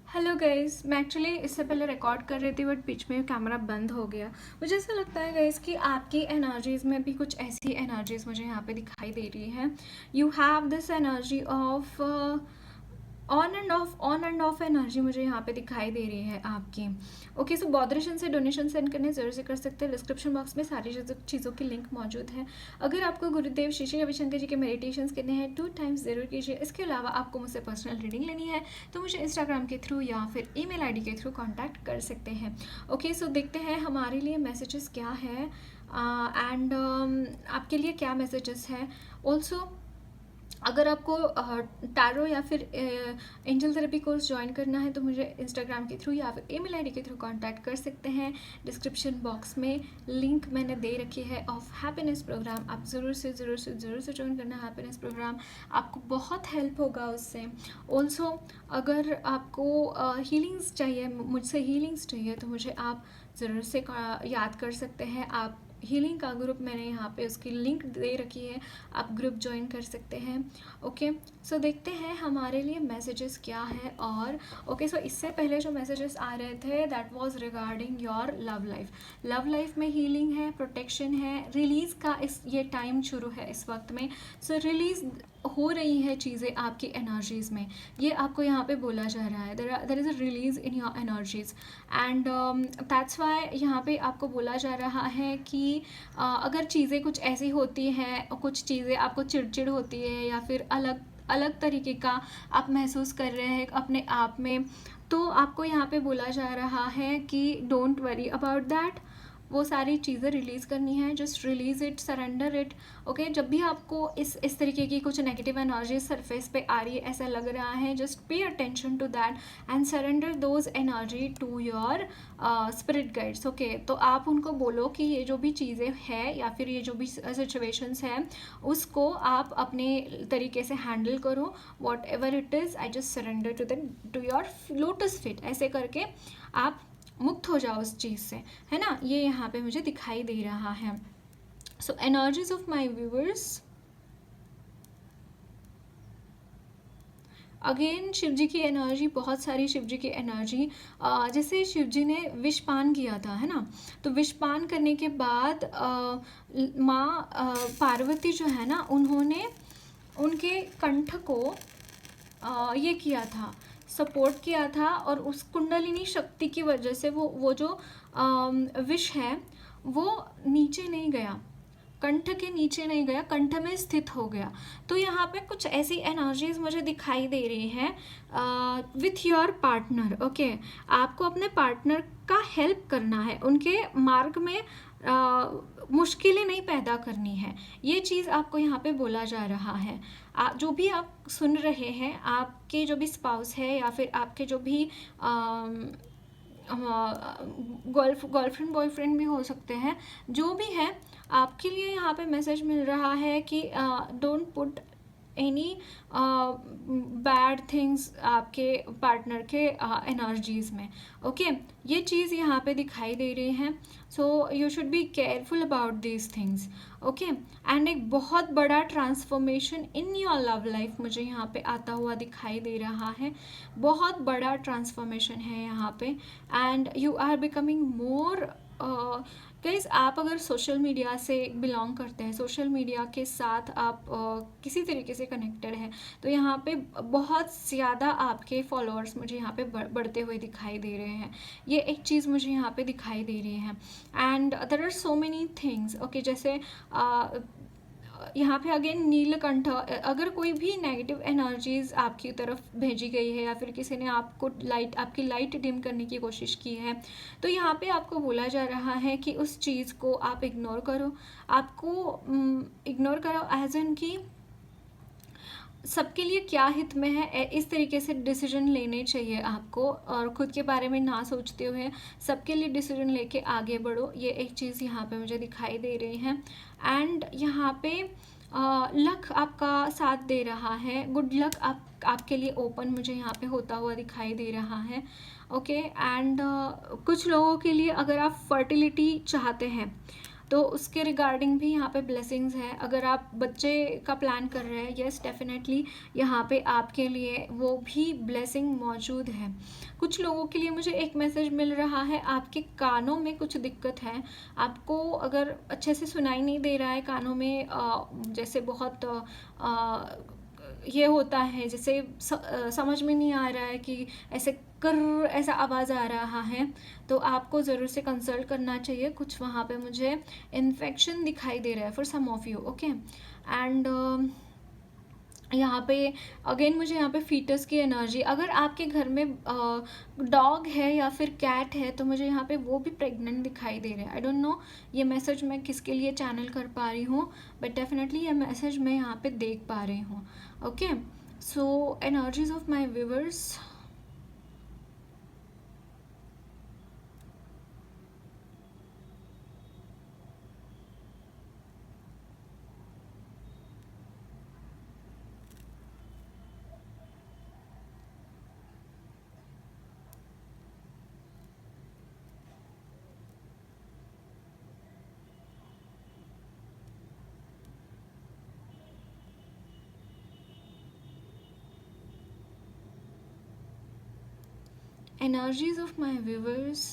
Hello guys, मैं actually इससे पहले रिकॉर्ड कर रही थी बट बीच में कैमरा बंद हो गया। मुझे ऐसा लगता है गाइस कि आपकी एनर्जीज़ में भी कुछ ऐसी एनर्जीज़ मुझे यहाँ पे दिखाई दे रही हैं। You have this energy of on end of energy मुझे यहाँ पे दिखाई दे रही है आपकी। ओके, सो बॉदरेशन से डोनेशन सेंड करने ज़रूर से कर सकते हैं। डिस्क्रिप्शन बॉक्स में सारी चीज़ों की लिंक मौजूद है। अगर आपको गुरुदेव श्री श्री रविशंकर जी के मेडिटेशंस करने हैं 2 टाइम्स ज़रूर कीजिए। इसके अलावा आपको मुझसे पर्सनल रीडिंग लेनी है तो मुझे इंस्टाग्राम के थ्रू या फिर ईमेल आईडी के थ्रू कांटेक्ट कर सकते हैं। ओके, सो देखते हैं हमारे लिए मैसेजेस क्या है एंड आपके लिए क्या मैसेजेस हैं। ऑल्सो अगर आपको टैरो या फिर एंजल थेरेपी कोर्स ज्वाइन करना है तो मुझे इंस्टाग्राम के थ्रू या फिर ईमेल आईडी के थ्रू कांटेक्ट कर सकते हैं। डिस्क्रिप्शन बॉक्स में लिंक मैंने दे रखी है ऑफ हैप्पीनेस प्रोग्राम। आप ज़रूर से ज्वाइन करना हैप्पीनेस प्रोग्राम, आपको बहुत हेल्प होगा उससे। ऑल्सो अगर आपको हीलिंग्स चाहिए, मुझसे हीलिंग्स चाहिए तो मुझे आप ज़रूर से याद कर सकते हैं। आप हीलिंग का ग्रुप मैंने यहाँ पे उसकी लिंक दे रखी है, आप ग्रुप ज्वाइन कर सकते हैं। ओके, सो देखते हैं हमारे लिए मैसेजेस क्या है। और ओके, सो इससे पहले जो मैसेजेस आ रहे थे that was regarding your love life. Love life में हीलिंग है, प्रोटेक्शन है, रिलीज़ का ये टाइम शुरू है इस वक्त में। सो रिलीज़ हो रही है चीज़ें आपकी एनर्जीज़ में, ये आपको यहाँ पे बोला जा रहा है। There is a release in your energies and that's why यहाँ पे आपको बोला जा रहा है कि अगर चीज़ें कुछ ऐसी होती हैं, कुछ चीज़ें आपको चिड़चिड़ होती है या फिर अलग अलग तरीके का आप महसूस कर रहे हैं अपने आप में, तो आपको यहाँ पे बोला जा रहा है कि डोंट वरी अबाउट दैट। वो सारी चीज़ें रिलीज़ करनी है, just release it, surrender it. Okay, जब भी आपको इस तरीके की कुछ नेगेटिव एनर्जी सरफेस पे आ रही है, ऐसा लग रहा है, just pay attention to that and surrender those energy to your spirit guides. Okay, तो आप उनको बोलो कि ये जो भी चीज़ें हैं या फिर ये जो भी सिचुएशंस हैं उसको आप अपने तरीके से हैंडल करो। Whatever it is, I just surrender to your lotus feet, ऐसे करके आप मुक्त हो जाओ उस चीज़ से, है ना। ये यहाँ पे मुझे दिखाई दे रहा है। So energies of my viewers, again Shiv ji की एनर्जी, बहुत सारी शिव जी की एनर्जी। जैसे शिव जी ने विषपान किया था, है ना, तो विषपान करने के बाद माँ पार्वती जो है ना, उन्होंने उनके कंठ को ये किया था, सपोर्ट किया था, और उस कुंडलिनी शक्ति की वजह से वो जो विष है वो नीचे नहीं गया, कंठ के नीचे नहीं गया, कंठ में स्थित हो गया। तो यहाँ पे कुछ ऐसी एनर्जीज मुझे दिखाई दे रही हैं विथ योर पार्टनर। ओके, आपको अपने पार्टनर का हेल्प करना है, उनके मार्ग में मुश्किलें नहीं पैदा करनी है, ये चीज़ आपको यहाँ पे बोला जा रहा है। जो भी आप सुन रहे हैं, आपके जो भी स्पाउस है या फिर आपके जो भी गर्लफ्रेंड बॉयफ्रेंड भी हो सकते हैं, जो भी है, आपके लिए यहाँ पे मैसेज मिल रहा है कि don't put any bad things आपके पार्टनर के एनर्जीज़ में। ओके, ये चीज़ यहाँ पे दिखाई दे रही है। So you should be careful about these things. Okay, and एक बहुत बड़ा transformation in your love life मुझे यहाँ पे आता हुआ दिखाई दे रहा है। बहुत बड़ा ट्रांसफॉर्मेशन है यहाँ पे and you are becoming more guys. आप अगर सोशल मीडिया से बिलोंग करते हैं, सोशल मीडिया के साथ आप किसी तरीके से कनेक्टेड हैं, तो यहाँ पे बहुत ज़्यादा आपके फॉलोअर्स मुझे यहाँ पे बढ़ते हुए दिखाई दे रहे हैं। ये एक चीज़ मुझे यहाँ पे दिखाई दे रही है and there are so many things. Okay, जैसे यहाँ पे अगेन नीलकंठ, अगर कोई भी नेगेटिव एनर्जीज आपकी तरफ भेजी गई है या फिर किसी ने आपको आपकी लाइट डिम करने की कोशिश की है, तो यहाँ पे आपको बोला जा रहा है कि उस चीज़ को आप इग्नोर करो। आपको इग्नोर करो एज एन की सबके लिए क्या हित में है, इस तरीके से डिसीजन लेने चाहिए आपको, और खुद के बारे में ना सोचते हुए सबके लिए डिसीजन लेके आगे बढ़ो। ये एक चीज़ यहाँ पे मुझे दिखाई दे रही है एंड यहाँ पे लक आपका साथ दे रहा है, गुड लक आपके लिए ओपन मुझे यहाँ पे होता हुआ दिखाई दे रहा है। ओके, एंड कुछ लोगों के लिए अगर आप फर्टिलिटी चाहते हैं तो उसके रिगार्डिंग भी यहाँ पे ब्लेसिंग्स है। अगर आप बच्चे का प्लान कर रहे हैं, यस डेफिनेटली यहाँ पे आपके लिए वो भी ब्लेसिंग मौजूद है। कुछ लोगों के लिए मुझे एक मैसेज मिल रहा है, आपके कानों में कुछ दिक्कत है, आपको अगर अच्छे से सुनाई नहीं दे रहा है कानों में, जैसे बहुत ये होता है, जैसे समझ में नहीं आ रहा है कि ऐसे कर ऐसा आवाज़ आ रहा है, तो आपको ज़रूर से कंसल्ट करना चाहिए। कुछ वहाँ पे मुझे इन्फेक्शन दिखाई दे रहा है for some of you, okay. And यहाँ पे अगेन मुझे यहाँ पे फीटस की एनर्जी, अगर आपके घर में डॉग है या फिर कैट है तो मुझे यहाँ पे वो भी प्रेग्नेंट दिखाई दे रहे हैं। आई डोंट नो ये मैसेज मैं किसके लिए चैनल कर पा रही हूँ, बट डेफिनेटली ये मैसेज मैं यहाँ पे देख पा रही हूँ, okay. So energies of my viewers, energies of my viewers,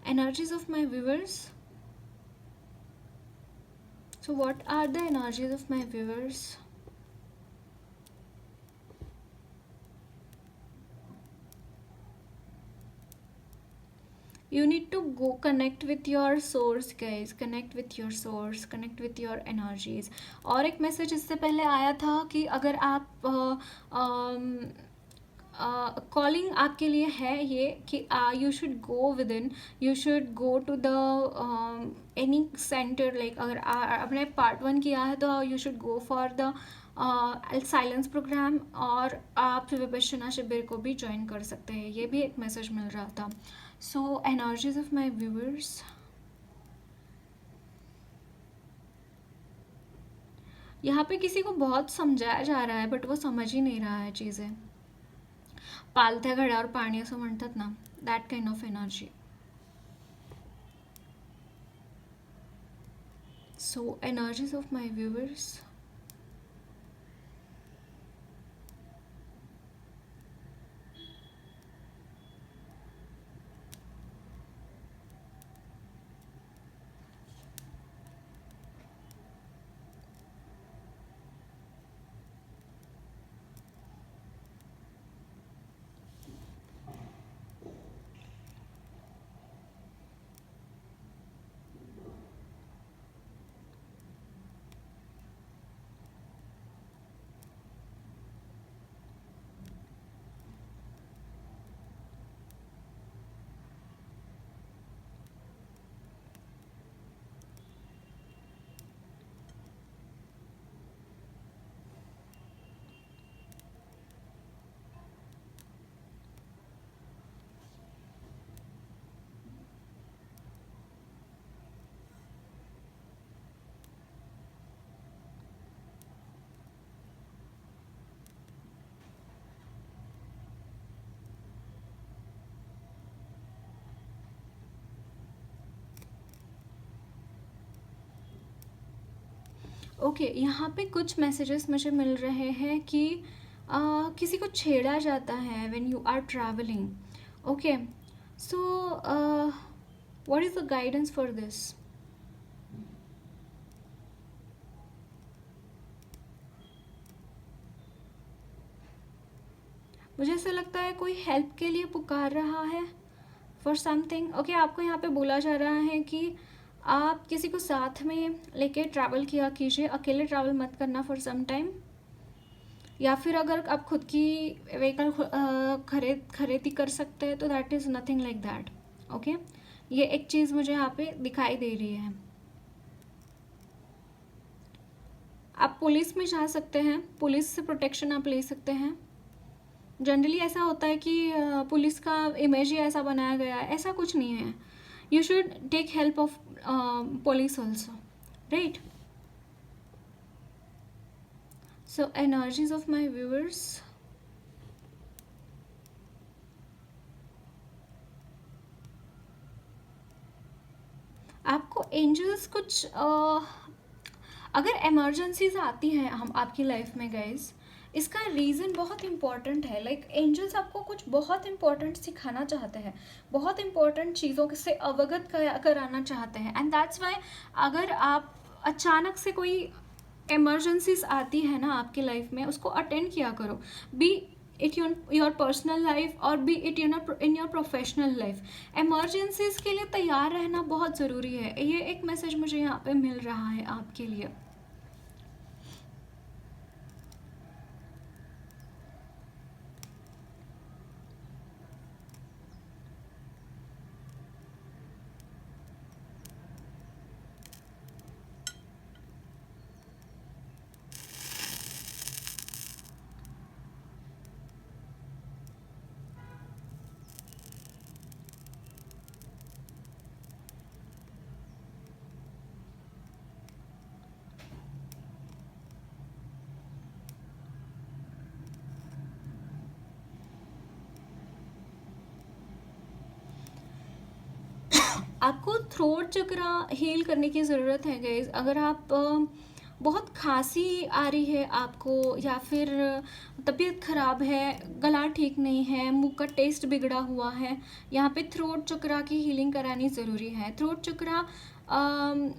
energies of my viewers. So what are the energies of my viewers? You need to go connect with your source guys, connect with your source, connect with your energies. और एक message इससे पहले आया था कि अगर आप calling आपके लिए है ये कि you should go within, you should go to the any centre, like अगर आपने पार्ट 1 किया है तो you should go for the silence programme, और आप विपश्यना शिविर को भी ज्वाइन कर सकते हैं, ये भी एक मैसेज मिल रहा था। सो एनर्जीज ऑफ माई व्यूअर्स, यहाँ पे किसी को बहुत समझाया जा रहा है बट वो समझ ही नहीं रहा है चीज़ें। पालत्या घड्यावर पाणी असं म्हणतात ना, that kind of energy. So energies of my viewers, okay यहाँ पे कुछ मैसेजेस मुझे मिल रहे हैं कि किसी को छेड़ा जाता है when you are travelling, okay. So what is the guidance for this? मुझे ऐसा लगता है कोई हेल्प के लिए पुकार रहा है फॉर समथिंग, ओके। आपको यहाँ पे बोला जा रहा है कि आप किसी को साथ में लेके ट्रैवल किया कीजिए, अकेले ट्रैवल मत करना फॉर सम टाइम, या फिर अगर आप खुद की व्हीकल खरीदी कर सकते हैं तो that is nothing like that, okay. ये एक चीज़ मुझे यहाँ पे दिखाई दे रही है। आप पुलिस में जा सकते हैं, पुलिस से प्रोटेक्शन आप ले सकते हैं। जनरली ऐसा होता है कि पुलिस का इमेज ही ऐसा बनाया गया है, ऐसा कुछ नहीं है। You should take help of police also, right? So energies of my viewers, आपको एंजल्स कुछ अगर इमरजेंसीज आती हैं हम आपकी लाइफ में गाइज, इसका रीज़न बहुत इंपॉर्टेंट है। लाइक एंजल्स आपको कुछ बहुत इंपॉर्टेंट सिखाना चाहते हैं, बहुत इंपॉर्टेंट चीज़ों से अवगत कराना चाहते हैं। एंड दैट्स वाई अगर आप अचानक से कोई इमरजेंसीज आती है ना आपकी लाइफ में, उसको अटेंड किया करो, be it your personal life और be it in your professional life. Emergencies के लिए तैयार रहना बहुत ज़रूरी है। ये एक मैसेज मुझे यहाँ पे मिल रहा है आपके लिए। आपको थ्रोट चक्रा हील करने की ज़रूरत है गाइज। अगर आप बहुत खांसी आ रही है आपको, या फिर तबीयत ख़राब है, गला ठीक नहीं है, मुंह का टेस्ट बिगड़ा हुआ है, यहाँ पे थ्रोट चक्रा की हीलिंग करानी ज़रूरी है। थ्रोट चक्रा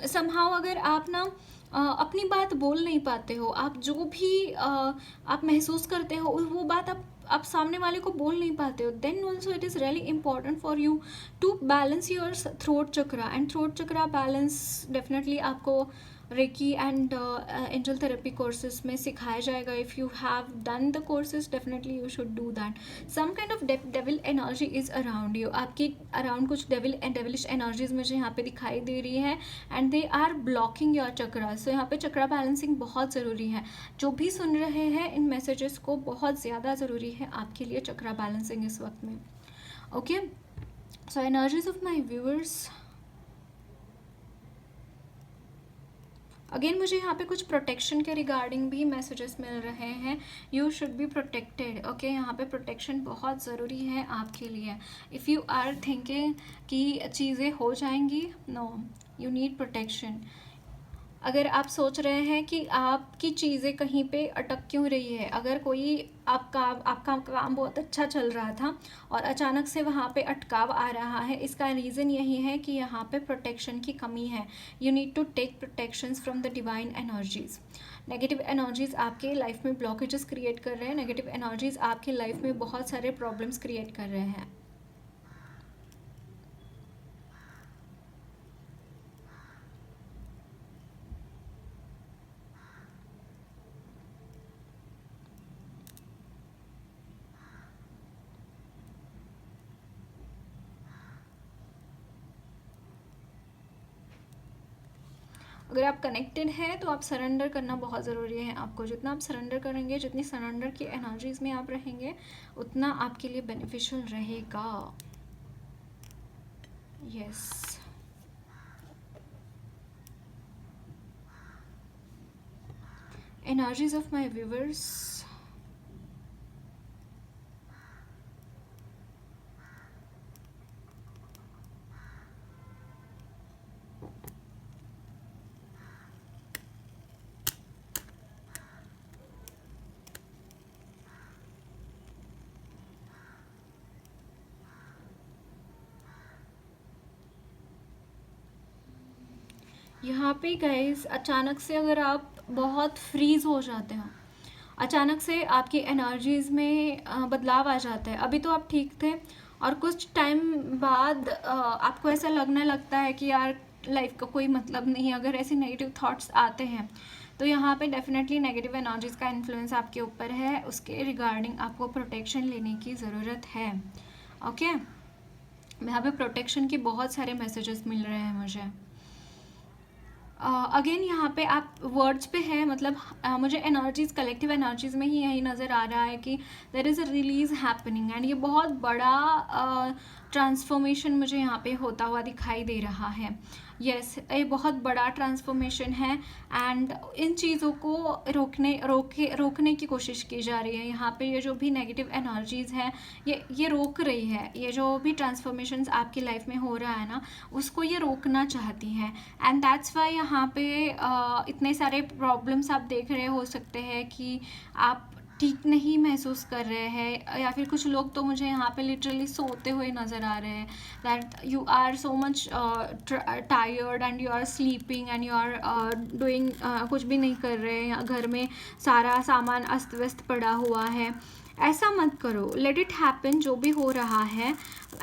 समहाउ अगर आप ना अपनी बात बोल नहीं पाते हो, आप जो भी आप महसूस करते हो वो बात आप सामने वाले को बोल नहीं पाते हो, then also it is really important for you to balance your throat chakra. And throat chakra balance definitely आपको reiki and angel therapy courses में सिखाया जाएगा। If you have done the courses definitely you should do that. Some kind of devil energy is around you, आपकी around कुछ devilish energies मुझे यहाँ पे दिखाई दे रही है and they are blocking your chakra. So यहाँ पे चक्रा बैलेंसिंग बहुत ज़रूरी है। जो भी सुन रहे हैं इन मैसेजेस को, बहुत ज़्यादा ज़रूरी है आपके लिए चक्रा बैलेंसिंग इस वक्त में। Okay, so energies of my viewers, again मुझे यहाँ पे कुछ प्रोटेक्शन के रिगार्डिंग भी मैसेजेस मिल रहे हैं। You should be protected. Okay, यहाँ पे प्रोटेक्शन बहुत ज़रूरी है आपके लिए। इफ़ यू आर थिंकिंग कि चीज़ें हो जाएंगी, नो, यू नीड प्रोटेक्शन। अगर आप सोच रहे हैं कि आपकी चीज़ें कहीं पे अटक क्यों रही है, अगर कोई आपका काम बहुत अच्छा चल रहा था और अचानक से वहाँ पे अटकाव आ रहा है, इसका रीज़न यही है कि यहाँ पे प्रोटेक्शन की कमी है। You need to take protections from the divine energies. Negative energies आपके लाइफ में ब्लॉकेजेस क्रिएट कर रहे हैं, नेगेटिव एनर्जीज आपके लाइफ में बहुत सारे प्रॉब्लम्स क्रिएट कर रहे हैं। अगर आप कनेक्टेड हैं तो आप सरेंडर करना बहुत ज़रूरी है आपको। जितना आप सरेंडर करेंगे, जितनी सरेंडर की एनर्जीज में आप रहेंगे, उतना आपके लिए बेनिफिशियल रहेगा। Yes, energies of my viewers, यहाँ पे गाइस अचानक से अगर आप बहुत फ्रीज हो जाते हो, अचानक से आपकी एनर्जीज में बदलाव आ जाता है। अभी तो आप ठीक थे और कुछ टाइम बाद आपको ऐसा लगने लगता है कि यार लाइफ का कोई मतलब नहीं है। अगर ऐसे नेगेटिव थॉट्स आते हैं तो यहाँ पे डेफिनेटली नेगेटिव एनर्जीज का इन्फ्लुएंस आपके ऊपर है, उसके रिगार्डिंग आपको प्रोटेक्शन लेने की ज़रूरत है। ओके, यहाँ पे प्रोटेक्शन के बहुत सारे मैसेजेस मिल रहे हैं मुझे। अगेन यहाँ पे आप वर्ड्स पे है, मतलब मुझे एनर्जीज, कलेक्टिव एनर्जीज में ही यही नज़र आ रहा है कि there is a release happening and ये बहुत बड़ा ट्रांसफॉर्मेशन मुझे यहाँ पे होता हुआ दिखाई दे रहा है। यस, ये बहुत बड़ा ट्रांसफॉर्मेशन है एंड इन चीज़ों को रोकने की कोशिश की जा रही है। यहाँ पे ये जो भी नेगेटिव एनर्जीज़ हैं ये रोक रही है। ये जो भी ट्रांसफॉर्मेशंस आपकी लाइफ में हो रहा है ना, उसको ये रोकना चाहती है एंड दैट्स वाई यहाँ पे इतने सारे प्रॉब्लम्स आप देख रहे हो सकते हैं कि आप ठीक नहीं महसूस कर रहे हैं, या फिर कुछ लोग तो मुझे यहाँ पे लिटरली सोते हुए नज़र आ रहे हैं, that you are so much tired and you are sleeping and you are doing, कुछ भी नहीं कर रहे हैं, घर में सारा सामान अस्त व्यस्त पड़ा हुआ है। ऐसा मत करो, लेट इट हैपन। जो भी हो रहा है,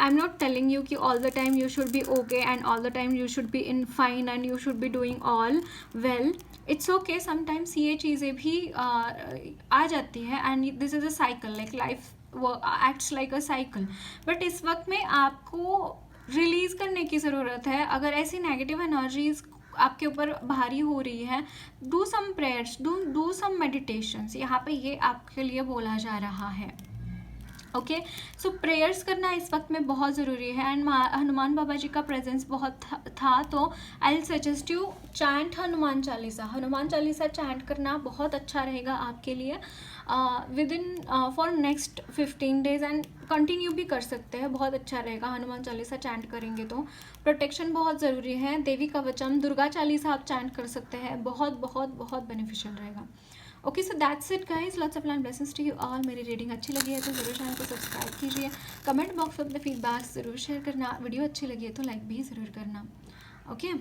I am not telling you कि all the time you should be okay and all the time you should be in fine and you should be doing all well. It's okay, sometimes ये चीज़ें भी आ जाती है and this is a cycle, like life acts like a cycle. But इस वक्त में आपको रिलीज़ करने की ज़रूरत है। अगर ऐसी नेगेटिव एनर्जीज आपके ऊपर भारी हो रही है, do some prayers, do some meditations, यहाँ पे ये आपके लिए बोला जा रहा है। ओके, सो प्रेयर्स करना इस वक्त में बहुत ज़रूरी है एंड हनुमान बाबा जी का प्रेजेंस बहुत था, तो I will suggest you chant Hanuman Chalisa. Hanuman Chalisa chant करना बहुत अच्छा रहेगा आपके लिए with in for next 15 days and continue भी कर सकते हैं, बहुत अच्छा रहेगा। हनुमान चालीसा चैंट करेंगे तो प्रोटेक्शन बहुत ज़रूरी है। देवी कवचम, दुर्गा चालीसा आप चैंट कर सकते हैं, बहुत बहुत बहुत बेनिफिशियल रहेगा। Okay, so that's it guys, lots of land blessings to you all. मेरी रीडिंग अच्छी लगी है तो ज़रूर चैनल को सब्सक्राइब कीजिए, कमेंट बॉक्स में अपने फीडबैक ज़रूर शेयर करना, वीडियो अच्छी लगी है तो लाइक भी ज़रूर करना। ओके।